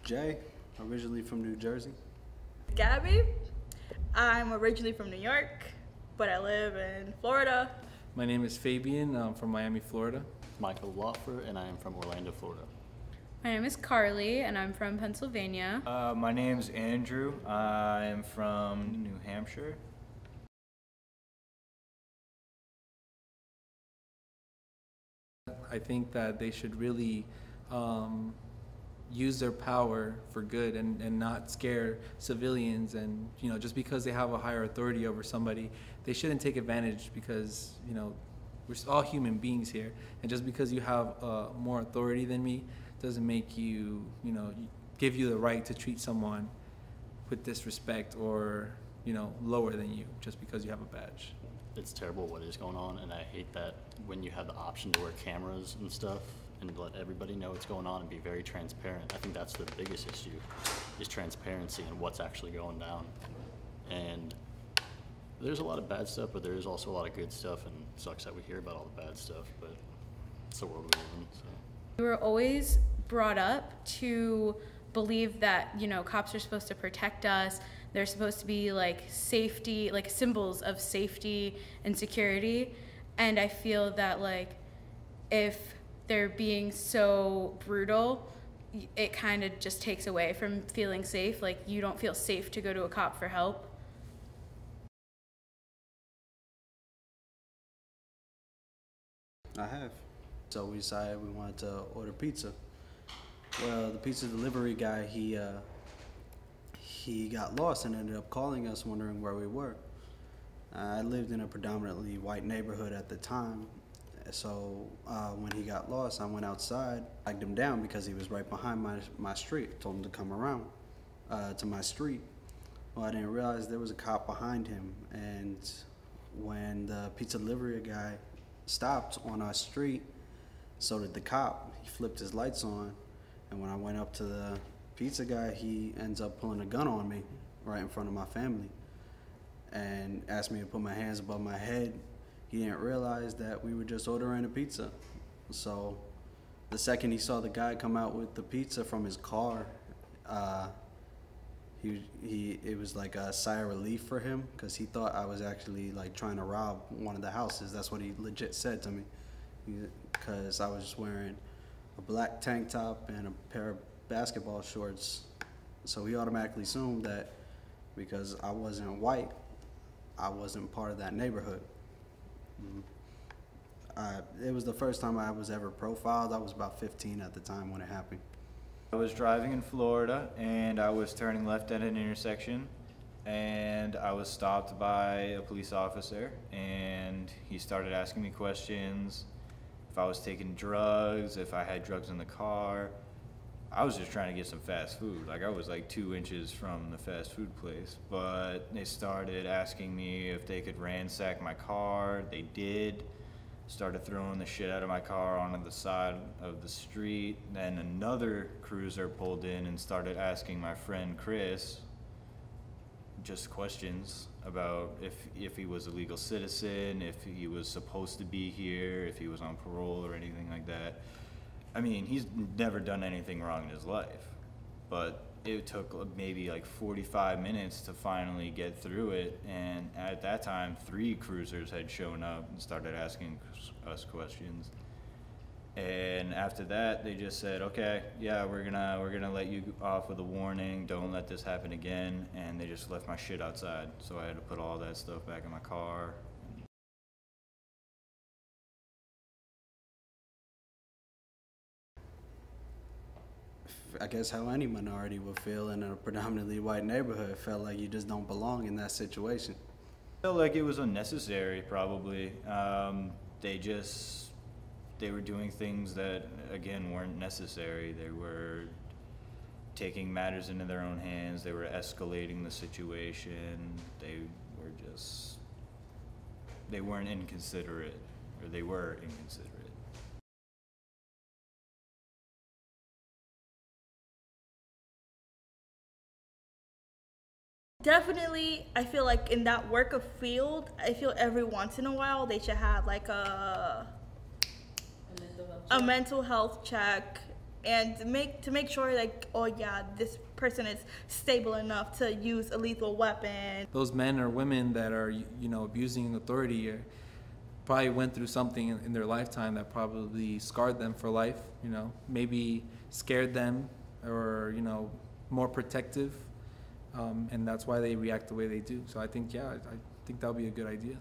Jay, originally from New Jersey. Gabby, I'm originally from New York, but I live in Florida. My name is Fabian. I'm from Miami, Florida. Michael Loffer, and I am from Orlando, Florida. My name is Carly, and I'm from Pennsylvania. My name's Andrew. I am from New Hampshire. I think that they should really use their power for good and not scare civilians. And just because they have a higher authority over somebody, they shouldn't take advantage, because we're all human beings here. And just because you have more authority than me doesn't make you, give you the right to treat someone with disrespect or lower than you just because you have a badge. It's terrible what is going on, and I hate that when you have the option to wear cameras and stuff and let everybody know what's going on and be very transparent. I think that's the biggest issue, is transparency and what's actually going down. And there's a lot of bad stuff, but there is also a lot of good stuff, and it sucks that we hear about all the bad stuff, but it's the world we live in. So. We were always brought up to believe that, cops are supposed to protect us. They're supposed to be like safety, like symbols of safety and security. And I feel that if they're being so brutal, it kind of just takes away from feeling safe. Like, you don't feel safe to go to a cop for help. I have. So we decided we wanted to order pizza. Well, the pizza delivery guy, he got lost and ended up calling us wondering where we were. I lived in a predominantly white neighborhood at the time, so when he got lost, I went outside, flagged him down because he was right behind my street. Told him to come around to my street. Well, I didn't realize there was a cop behind him, and when the pizza delivery guy stopped on our street, so did the cop. He flipped his lights on, and when I went up to the pizza guy, he ends up pulling a gun on me right in front of my family and asked me to put my hands above my head. He didn't realize that we were just ordering a pizza. So the second he saw the guy come out with the pizza from his car, it was like a sigh of relief for him, because he thought I was actually trying to rob one of the houses. That's what he legit said to me, because I was just wearing a black tank top and a pair of basketball shorts. So he automatically assumed that because I wasn't white, I wasn't part of that neighborhood. It was the first time I was ever profiled. I was about 15 at the time when it happened. I was driving in Florida, and I was turning left at an intersection, and I was stopped by a police officer, and he started asking me questions, if I was taking drugs, if I had drugs in the car. I was just trying to get some fast food. I was 2 inches from the fast food place, but they started asking me if they could ransack my car. They did. Started throwing the shit out of my car onto the side of the street. Then another cruiser pulled in and started asking my friend Chris just questions about if he was a legal citizen, if he was supposed to be here, if he was on parole or anything like that. I mean, he's never done anything wrong in his life, but it took maybe 45 minutes to finally get through it, and at that time 3 cruisers had shown up and started asking us questions. And after that, they just said, okay, yeah, we're gonna let you off with a warning, don't let this happen again. And they just left my shit outside, so I had to put all that stuff back in my car. I guess how any minority would feel in a predominantly white neighborhood. Felt like you just don't belong in that situation. Felt like it was unnecessary, probably. They were doing things that, again, weren't necessary. They were taking matters into their own hands. They were escalating the situation. They weren't inconsiderate, or they were inconsiderate. Definitely, I feel like in that work of field, I feel every once in a while they should have a mental health check and to make sure like, oh yeah, this person is stable enough to use a lethal weapon. Those men or women that are, abusing authority probably went through something in their lifetime that probably scarred them for life, maybe scared them or, more protective. And that's why they react the way they do. So I think, I think that'll be a good idea.